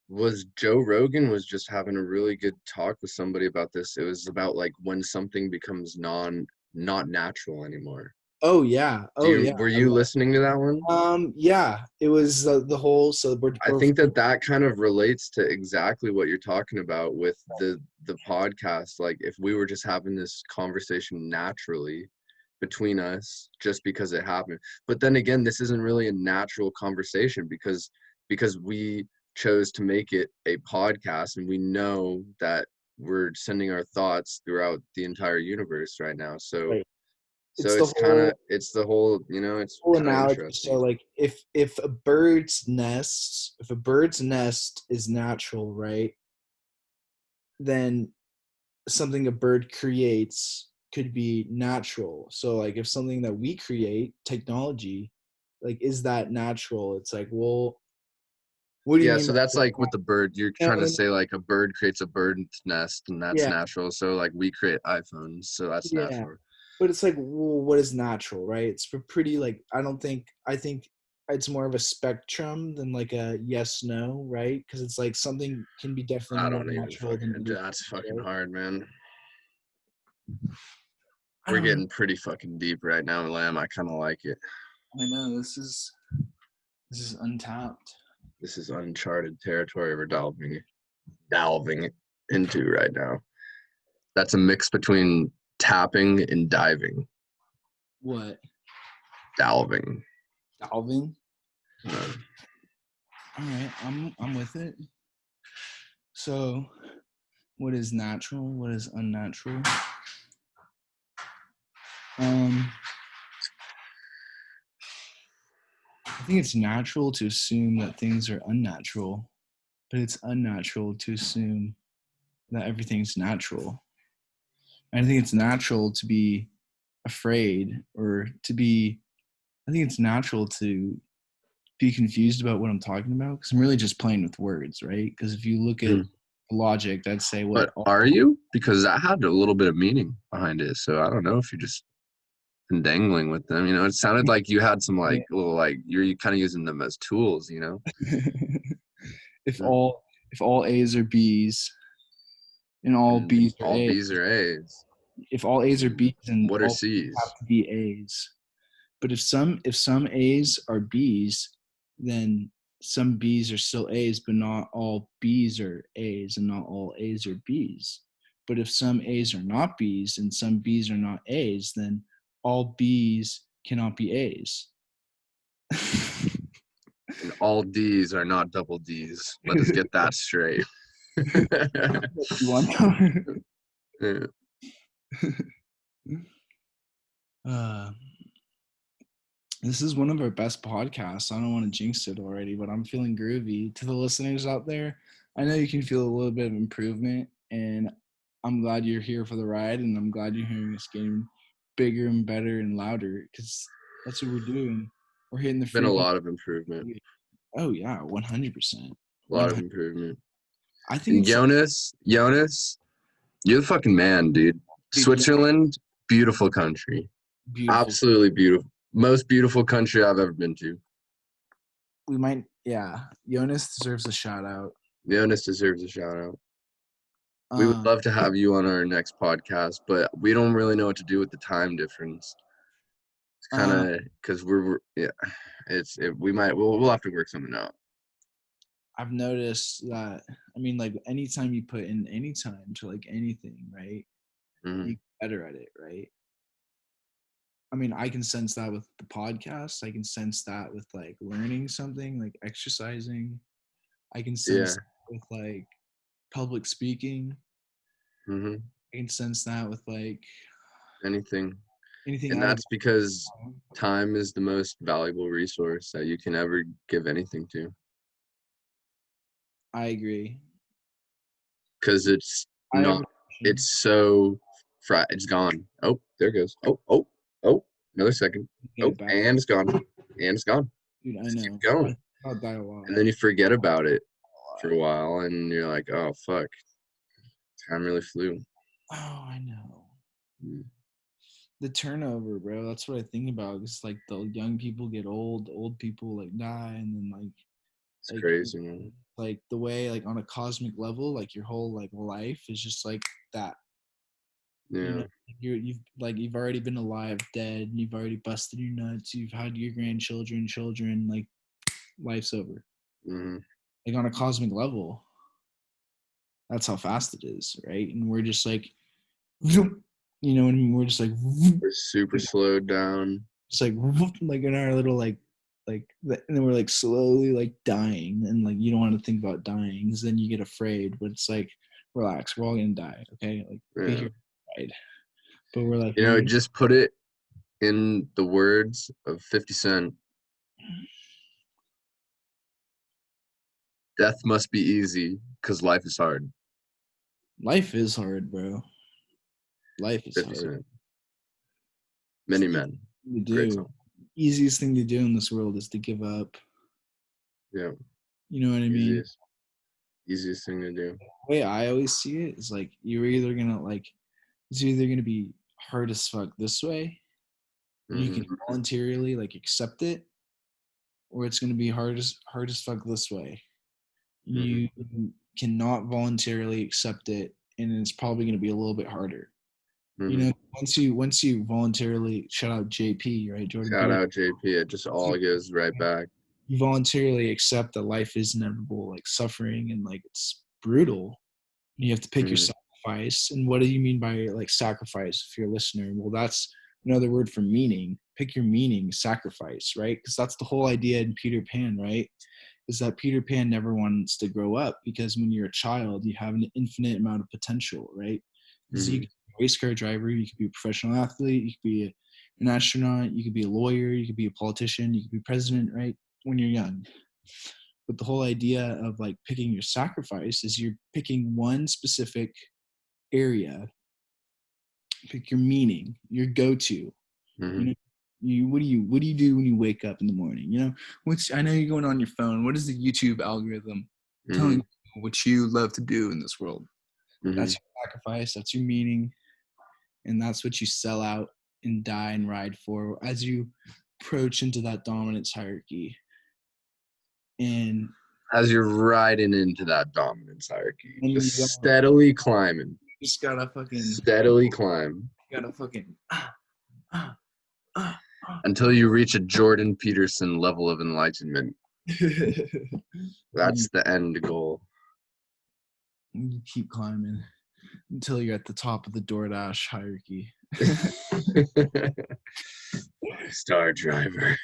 was Joe Rogan was just having a really good talk with somebody about this. It was about like when something becomes not natural anymore. Oh yeah. Oh yeah. Were you listening to that one? Yeah, it was the whole. So I think that kind of relates to exactly what you're talking about with the podcast. Like if we were just having this conversation naturally between us just because it happened. But then again, this isn't really a natural conversation because we chose to make it a podcast and we know that we're sending our thoughts throughout the entire universe right now. So right. so It's the it's kind of whole it's the whole, it's whole kind of analogy. So interesting. like if a bird's nest, if a bird's nest is natural, right? Then something a bird creates could be natural. So like if something that we create, technology, like is that natural? It's like, well, what do you Yeah, mean so by that's that? like with the bird, you're You know trying what to I mean? say like a bird creates a bird's nest and that's Yeah, natural. So like we create iPhones, so that's yeah. natural. But it's like, well, what is natural, right? It's pretty like I think it's more of a spectrum than like a yes no, right? Because it's like something can be definitely I more don't even natural than fucking, other that's things, fucking right? hard, man. I We're don't know. getting pretty fucking deep right now, Lamb. I kind of like it. I know this is untapped. This is uncharted territory we're delving into right now. That's a mix between tapping and diving. What? Delving. Dalvin? Uh, All right, I'm with it. So, what is natural? What is unnatural? Um, I think it's natural to assume that things are unnatural, but it's unnatural to assume that everything's natural. I think it's natural to be afraid or to be. I think it's natural to be confused about what I'm talking about because I'm really just playing with words, right? Because if you look at mm, logic that'd say what But are you? Because that had a little bit of meaning behind it. So I don't know if you're just been dangling with them. You know, it sounded like you had some like little like you're kind of using them as tools. You know. if Mm. all A's are B's and all And B's are all A's, B's are A's. if all A's are B's, then What are all B's C's? have to be A's. But if some A's are B's, then some B's are still A's, but not all B's are A's, and not all A's are B's. But if some A's are not B's and some B's are not A's, then all B's cannot be A's. And all D's are not double D's. Let us get that straight. You want Yeah. This is one of our best podcasts. I don't want to jinx it already, but I'm feeling groovy. To the listeners out there, I know you can feel a little bit of improvement, and I'm glad you're here for the ride, and I'm glad you're hearing us getting bigger and better and louder, because that's what we're doing. We're hitting the Been a frequency. lot of improvement. Oh yeah, 100%. A lot of improvement. I think And Jonas, you're the fucking man, dude. Dude, Switzerland, beautiful country. beautiful. Absolutely beautiful. Most beautiful country I've ever been to. We might, yeah. Jonas deserves a shout out. Jonas deserves a shout out. We would love to have you on our next podcast, but we don't really know what to do with the time difference. It's kind of because we'll have to work something out. I've noticed that, I mean, like, anytime you put in any time to, like, anything, right, Mhm. you get better at it, right? I mean, I can sense that with the podcast. I can sense that with, like, learning something, like exercising. I can sense that with, like, public speaking. Mm-hmm. I can sense that with, like, anything. anything. And that's because time is the most valuable resource that you can ever give anything to. I agree. Because it's gone. Oh, there it goes. Oh, another second. Oh, and it's gone. And it's gone. Dude, I Just know. keep going. I'll die a lot. And then you forget about it for a while and you're like, oh, fuck. Time really flew. Oh, I know. Mm. The turnover, bro. That's what I think about. It's like the young people get old people like die, and then it's crazy, man. Like the way, like on a cosmic level, like your whole like life is just like that. Yeah. You know, you've already been alive, dead, and you've already busted your nuts. You've had your grandchildren, children. Like life's over. Mm-hmm. Like on a cosmic level, that's how fast it is, right? And we're just like, you know, and we're just like, we're super slowed down. It's like in our little and then we're like slowly like dying, and like you don't want to think about dying because then you get afraid. But it's like, relax, we're all gonna die, okay? Like, be here, right? But we're like, just put it in the words of 50 Cent. Death must be easy because life is hard. Life is hard, bro. Life is 50 hard. Cent. Many men. We do. Easiest thing to do in this world is to give up. Yeah. You know what I mean? Easiest thing to do. The way I always see it is like it's either gonna be hard as fuck this way, and you can voluntarily like accept it, or it's gonna be hard as fuck this way. You cannot voluntarily accept it, and it's probably gonna be a little bit harder. You know, once you voluntarily shout out JP, right? Jordan shout out JP. It just all goes right back. You voluntarily accept that life is inevitable, like suffering, and like it's brutal. You have to pick your sacrifice. And what do you mean by like sacrifice if you're a listener? Well, that's another word for meaning. Pick your meaning, sacrifice, right? Because that's the whole idea in Peter Pan, right? Is that Peter Pan never wants to grow up because when you're a child, you have an infinite amount of potential, right? Because you could be a race car driver, you could be a professional athlete, you could be an astronaut, you could be a lawyer, you could be a politician, you could be president, right? When you're young. But the whole idea of like picking your sacrifice is you're picking one specific area, pick your meaning, your go-to. You know, what do you do when you wake up in the morning? You know, I know you're going on your phone. What is the YouTube algorithm telling you what you love to do in this world. Mhm. That's your sacrifice. That's your meaning, and that's what you sell out and die and ride for as you approach into that dominance hierarchy. And As you're riding into that dominance hierarchy, And just you go- steadily climbing, you just gotta fucking steadily climb until you reach a Jordan Peterson level of enlightenment. That's the end goal. you keep climbing until you're at the top of the DoorDash hierarchy. Star driver.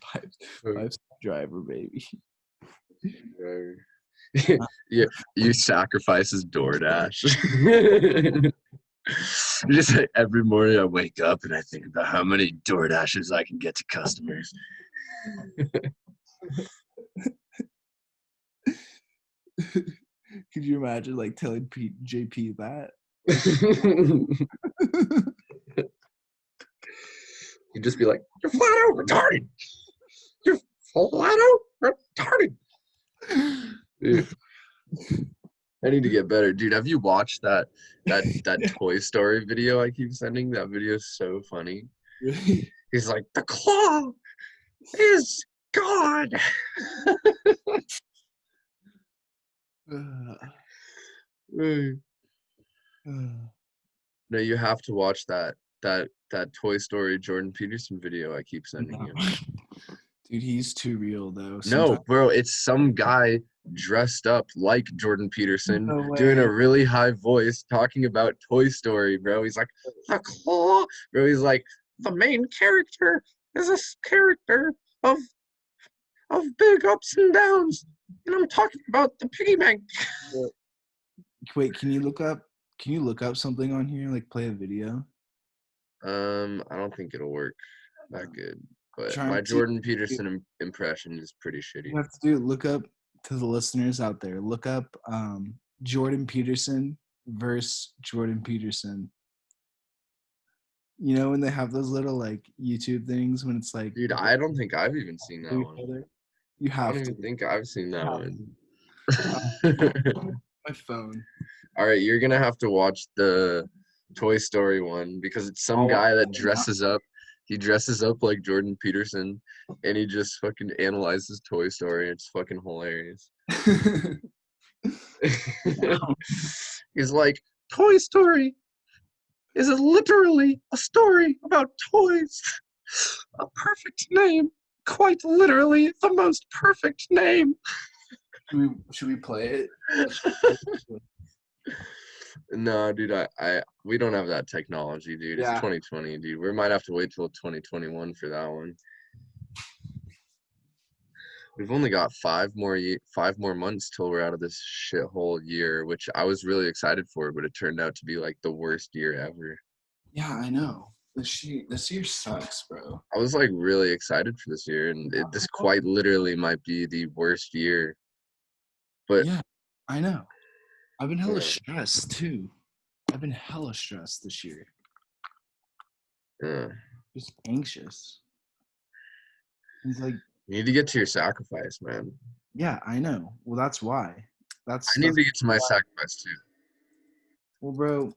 Five-star driver, baby. Yeah, you sacrifice his DoorDash. Just like every morning I wake up and I think about how many DoorDashes I can get to customers. Could you imagine like telling JP that? You'd just be like, "You're flat out retarded. You're flat out retarded." Dude, I need to get better, dude. Have you watched that Toy Story video I keep sending? That video is so funny. Really? He's like, "The claw is God." No, you have to watch that Toy Story Jordan Peterson video I keep sending you. Dude, he's too real though. No, bro, it's some guy dressed up like Jordan Peterson, No doing way. a really high voice, talking about Toy Story, bro. He's like, the claw, bro. He's like, the main character is a character of big ups and downs, and I'm talking about the piggy bank. Wait, can you look up something on here? Like play a video? I don't think it'll work that good, but Try my and see- Jordan Peterson impression is pretty shitty. You have to do look up to the listeners out there. Look up Jordan Peterson versus Jordan Peterson. You know when they have those little like YouTube things when it's like Dude, I don't think I've even seen that to each one. other? You I have don't to. even think I've seen that have one. My phone. All right, you're gonna have to watch the Toy Story one because it's some I'll watch guy that that one now. dresses up. He dresses up like Jordan Peterson, and he just fucking analyzes Toy Story. It's fucking hilarious. He's like, Toy Story is literally a story about toys. A perfect name. Quite literally the most perfect name. Should we play it? No, dude, we don't have that technology, dude. It's Yeah. 2020, dude. We might have to wait till 2021 for that one. We've only got 5 more months till we're out of this shithole year, which I was really excited for, but it turned out to be like the worst year ever. Yeah, I know. This year sucks, bro. I was like really excited for this year, and this quite literally might be the worst year. But Yeah, I know. I've been hella Yeah. stressed too. I've been hella stressed this year. Just anxious. It's like, you need to get to your sacrifice, man. yeah, I know. Well, that's why. I need That's to get to my sacrifice too. well, bro.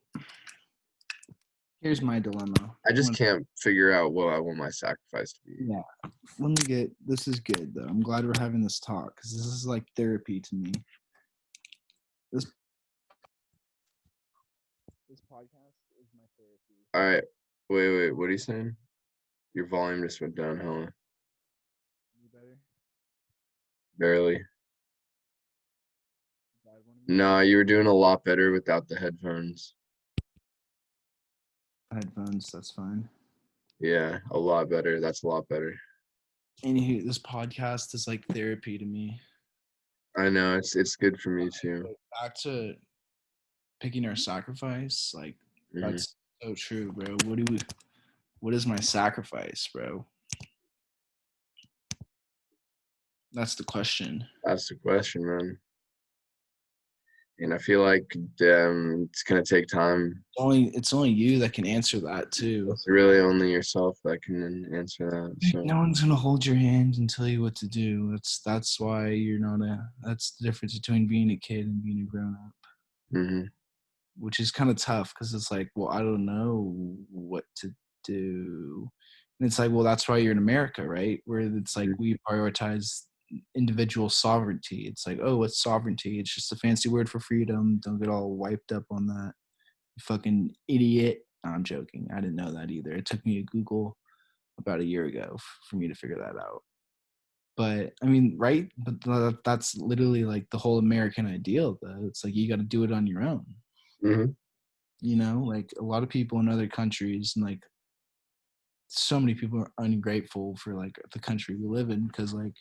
Here's my dilemma. I just can't figure out what I want my sacrifice to be. Yeah. Let me get. This is good though. I'm glad we're having this talk because this is like therapy to me. This podcast is my therapy. All right. Wait. What are you saying? Your volume just went down, Helen. You better? Barely. Bad one again? No, you were doing a lot better without the headphones. Headphones. That's fine. Yeah, a lot better. That's a lot better. Anywho, this podcast is like therapy to me. I know it's good for me too. Back to picking our sacrifice. Like Mhm. that's so true, bro. What is my sacrifice, bro? That's the question. That's the question, man. And I feel like it's gonna take time. It's only you that can answer that too. It's really only yourself that can answer that. So No one's gonna hold your hand and tell you what to do. That's why you're not a. That's the difference between being a kid and being a grown up, hmm which is kind of tough because it's like, well, I don't know what to do, and it's like, well, that's why you're in America, right? Where it's like we prioritize individual sovereignty. It's like, oh, what's sovereignty? It's just a fancy word for freedom. Don't get all wiped up on that, you fucking idiot. No, I'm joking. I didn't know that either. It took me to Google about a year ago for me to figure that out. But I mean, right? But that's literally like the whole American ideal, though. It's like you got to do it on your own. hmm You know, like a lot of people in other countries, and like so many people are ungrateful for like the country we live in because, like,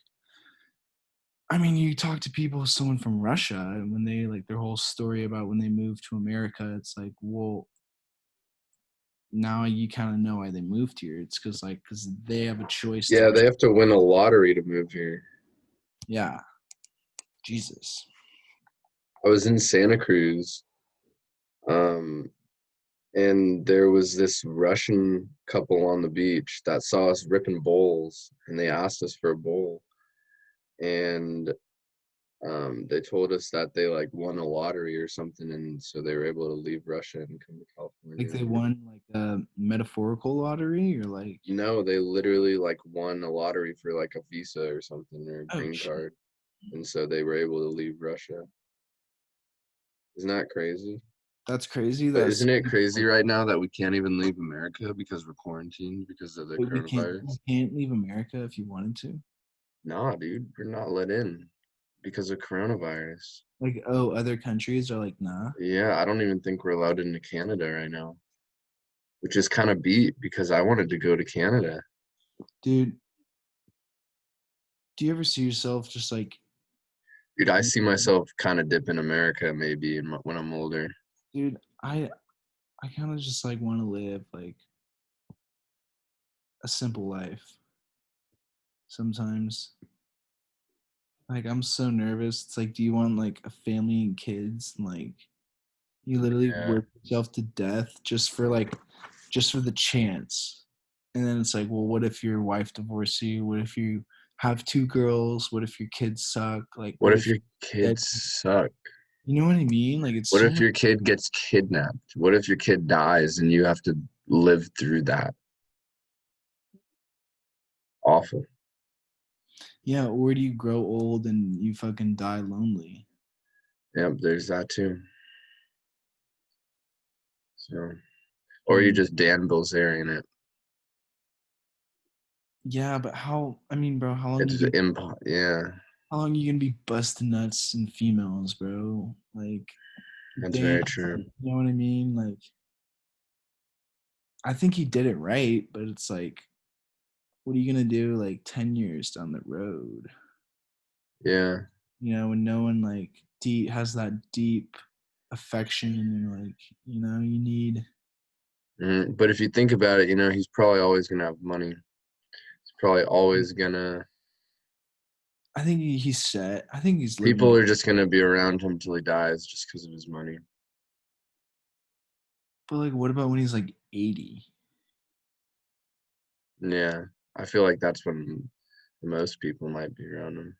I mean, you talk to people, someone from Russia, and when they like their whole story about when they moved to America, it's like, well, now you kind of know why they moved here. It's because they have a choice Yeah, to, they have to win a lottery to move here. yeah, Jesus. I was in Santa Cruz, um, and there was this Russian couple on the beach that saw us ripping bowls, and they asked us for a bowl. And they told us that they like won a lottery or something, and so they were able to leave Russia and come to Like California. they won like a metaphorical lottery or like, No, they literally like won a lottery for like a visa or something or a oh green shit, card, and so they were able to leave Russia. Isn't that crazy? that's crazy. But That's isn't it crazy right now that we can't even leave America because we're quarantined because of the wait, we coronavirus? can't leave America if you wanted to. Nah, dude, we're not let in because of coronavirus. Like, oh, other countries are like, nah, Yeah, I don't even think we're allowed into Canada right now, which is kind of beat because I wanted to go to Canada. dude. Do you ever see yourself just like, Dude, I see myself kind of dip in America maybe when I'm older. dude? I kind of just like want to live like a simple life. Sometimes, like, I'm so nervous. It's like, do you want like a family and kids? And, like, you literally Yeah. work yourself to death just for the chance. And then it's like, well, what if your wife divorces you? What if you have two girls? What if your kids suck? Like, What what if if your you're dead? kids suck? You know what I mean? Like, it's What so if much. your kid gets kidnapped? What if your kid dies and you have to live through that? Awful. Yeah, or do you grow old and you fucking die lonely? Yep, there's that too. So, I or you mean, just Dan Bilzerian it. yeah, but how? I mean, bro, It's yeah, how long you gonna be busting nuts and females, bro? Like, that's damn, very true. you know what I mean? Like, I think he did it right, but it's like, what are you gonna do like 10 years down the road? Yeah. You know, when no one like deep has that deep affection, and you're like, you know, you need. But if you think about it, he's probably always gonna have money. He's probably always gonna. I think he's set. I think he's living. People are just gonna be around him till he dies just because of his money. But like, what about when he's like 80? Yeah, I feel like that's when most people might be around him.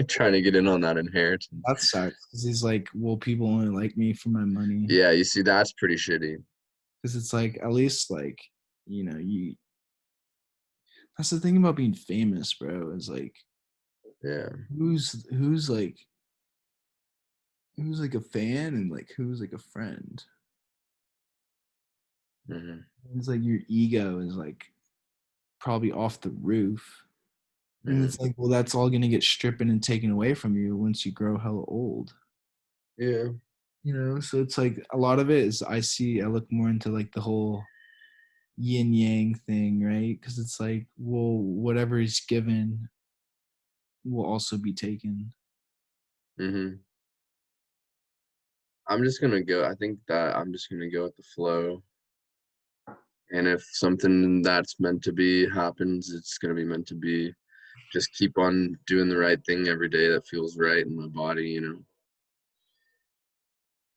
Trying to get in on that inheritance. That sucks because he's like, well, people only like me for my money. Yeah, you see, that's pretty shitty. Because it's like, at least like, you know, you. That's the thing about being famous, bro. Is like, Yeah. who's like a fan and like who's like a friend. hmm It's like your ego is like probably off the roof. And hmm it's like, well, that's all gonna get stripped and taken away from you once you grow hella old. Yeah. You know, so it's like a lot of it is I look more into like the whole yin yang thing, right? Because it's like, well, whatever is given will also be taken. hmm I'm just gonna go. I think that I'm just gonna go with the flow. And if something that's meant to be happens, it's gonna be meant to be. Just keep on doing the right thing every day that feels right in my body.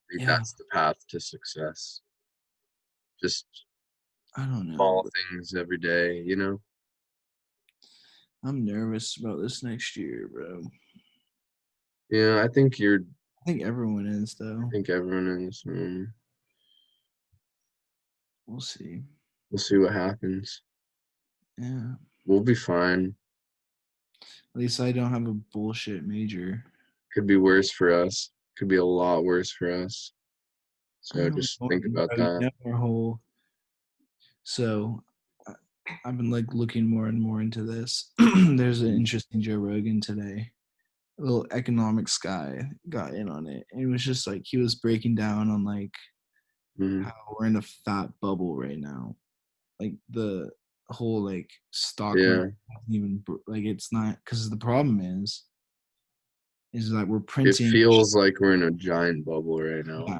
think Yeah. that's the path to success. Just I don't know. small But things every day, you know? I'm nervous about this next year, bro. Yeah, I think I think everyone is though. everyone is. We'll see. We'll see what happens. Yeah. We'll be fine. At least I don't have a bullshit major. Could be worse for us. Could be a lot worse for us. I So don't just know, think about bro. that. Our whole. So I've been like looking more and more into this. There's an interesting Joe Rogan today. A little economics guy got in on it. And it was just like he was breaking down on like Mhm. how we're in a fat bubble right now. Like the whole like stock Yeah. market hasn't even like it's not because the problem is that we're It printing. feels like we're in a giant bubble right now. Yeah.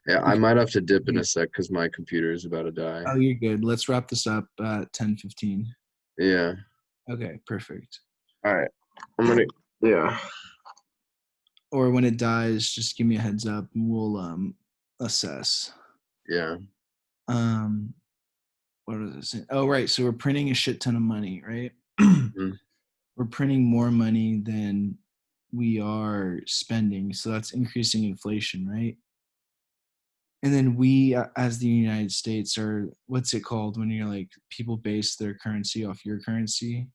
Yeah, I might have to dip in a sec because my computer is about to die. Oh, you're good. Let's wrap this up at 10:15. Yeah. Okay, perfect. All right. Yeah. Or when it dies, just give me a heads up and we'll assess. Yeah. What was it saying? Oh, right. So we're printing a shit ton of money, right? Mhm. We're printing more money than we are spending. So that's increasing inflation, right? And then we, as the United States, are what's it called when you're like people base their currency off your currency?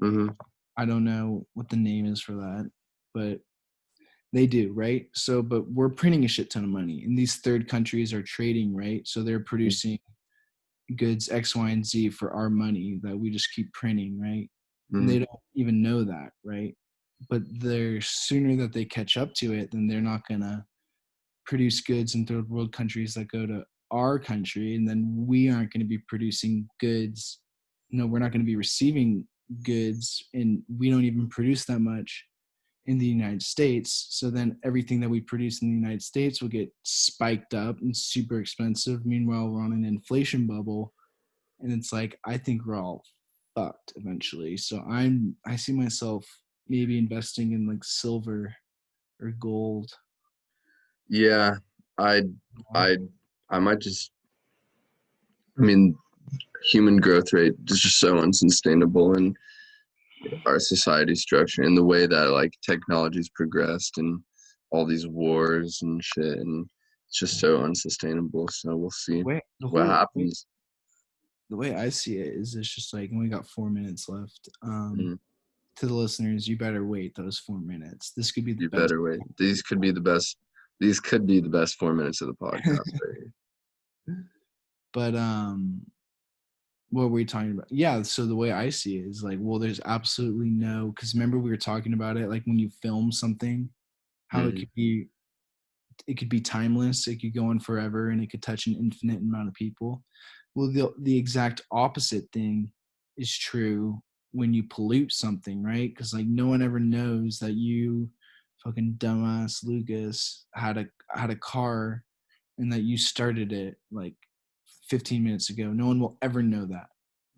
Mhm. I don't know what the name is for that, but they do, right? So, but we're printing a shit ton of money, and these third countries are trading, right? So they're producing goods X, Y, and Z for our money that we just keep printing, right? And they Mhm. don't even know that, right? But they're sooner that they catch up to it, then they're not gonna produce goods in third world countries that go to our country, and then we aren't going to be producing goods. No, we're not going to be receiving goods, and we don't even produce that much in the United States. So then everything that we produce in the United States will get spiked up and super expensive. Meanwhile, we're on an inflation bubble, and it's like I think we're all fucked eventually. So I see myself maybe investing in like silver or gold. Yeah. I I I might just I mean human growth rate is just so unsustainable in our society structure and the way that like technology's progressed and all these wars and shit, and it's just so unsustainable. So we'll see Wait, the what whole happens. the way I see it is it's just like and we got 4 minutes left. Mhm. To the listeners, you better wait those 4 minutes. This could be the You best. better wait. These could be the best. These could be the best 4 minutes of the podcast. Right here. But what were we talking about? Yeah, so the way I see it is like, well, there's absolutely no because remember we were talking about it like when you film something, how Mhm. it could be timeless, it could go on forever, and it could touch an infinite amount of people. Well, the exact opposite thing is true when you pollute something, right? Because like no one ever knows that you fucking dumbass Lucas had a car and that you started it like 15 minutes ago. No one will ever know that,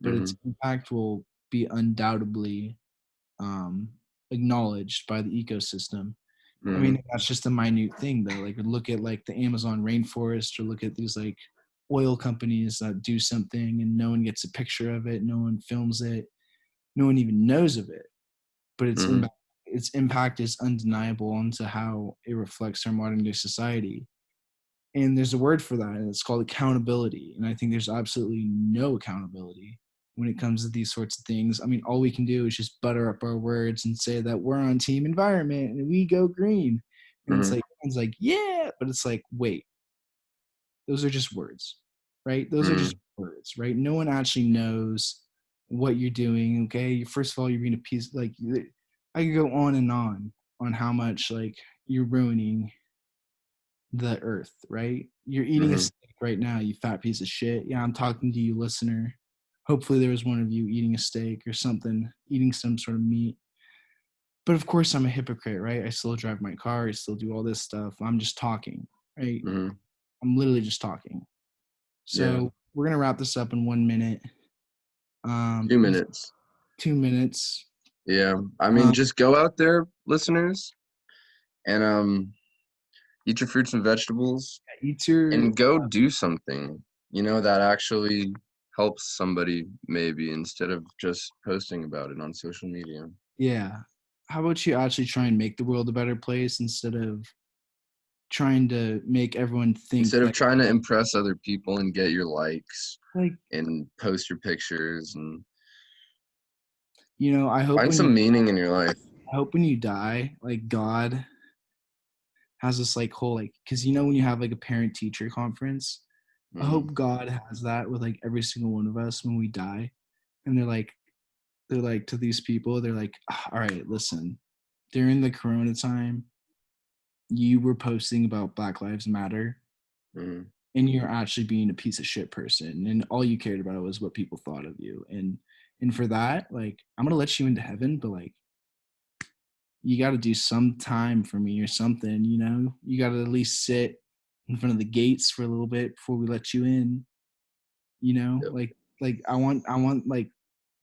but its Mhm. impact will be undoubtedly um, acknowledged by the ecosystem. I Mhm. mean, that's just a minute thing though. Like look at like the Amazon rainforest or look at these like oil companies that do something and no one gets a picture of it, no one films it, no one even knows of it. But Mhm. its impact is undeniable onto how it reflects our modern day society. And there's a word for that, and it's called accountability. And I think there's absolutely no accountability when it comes to these sorts of things. I mean, all we can do is just butter up our words and say that we're on team environment and we go green. And it's Mhm. like, everyone's like, yeah, but it's like, wait, those are just words, right? Those are just Mhm. words, right? No one actually knows what you're doing. Okay. First of all, you're being a piece like, I could go on how much like you're ruining the earth, right? You're eating a Mhm. steak right now, you fat piece of shit. Yeah, I'm talking to you, listener. Hopefully, there was one of you eating a steak or something, eating some sort of meat. But of course, I'm a hypocrite, right? I still drive my car, I still do all this stuff. I'm just talking, right? Mhm. I'm literally just talking. Yeah. So we're gonna wrap this up in 1 minute. 2 minutes. 2 minutes. Yeah. I mean, Um, just go out there, listeners, and Eat your fruits and vegetables Eat your and go do something, that actually helps somebody maybe instead of just posting about it on social media. yeah. How about you actually try and make the world a better place instead of trying to make everyone think Instead of that trying to impress other people and get your likes like and post your pictures and I hope find when some meaning in your life. you die, like God has this like whole like because when you have like a parent teacher conference, I Mm, hope God has that with like every single one of us when we die, and they're like to these people, they're like, all right, listen, during the Corona time, you were posting about Black Lives Matter, mm, and you're actually being a piece of shit person, and all you cared about was what people thought of you, and for that, like, I'm gonna let you into heaven, but like, you got to do some time for me or something, you got to at least sit in front of the gates for a little bit before we let you in, yep. like I want like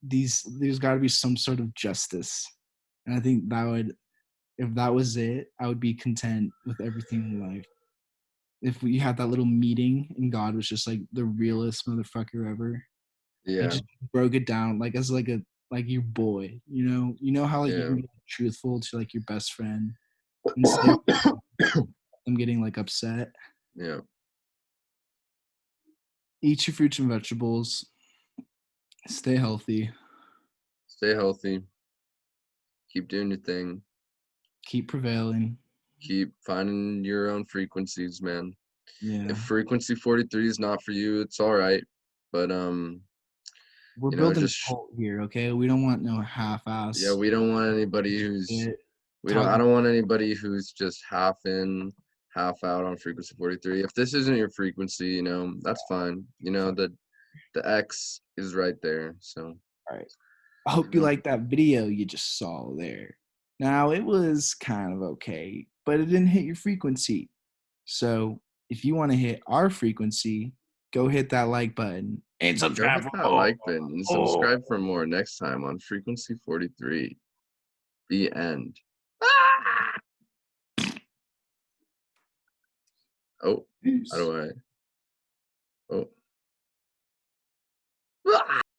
there's got to be some sort of justice, and I think that would, if that was it, I would be content with everything in life. If we had that little meeting and God was just like the realest motherfucker ever, like Yeah. just broke it down like as like a like your boy, how like you Yeah. can be truthful to like your best friend instead of them getting like upset. Yeah. Eat your fruits and vegetables. Stay healthy. Stay healthy. Keep doing your thing. Keep prevailing. Keep finding your own frequencies, man. Yeah, If frequency 43 is not for you, it's all right. But we're building a just cult here. Okay, we don't want no half-ass. we don't want anybody who's Shit. I Talking. don't want anybody who's just half in, half out on frequency 43. If this isn't your frequency, that's fine. The X is right there. So, All right. I hope you like that video you just saw there. Now it was kind of okay, but it didn't hit your frequency. So if you want to hit our frequency, go hit that like button and go subscribe hit for that more. like button and subscribe for more next time on frequency 43. The end. Oh, how Peace. do I? Oh.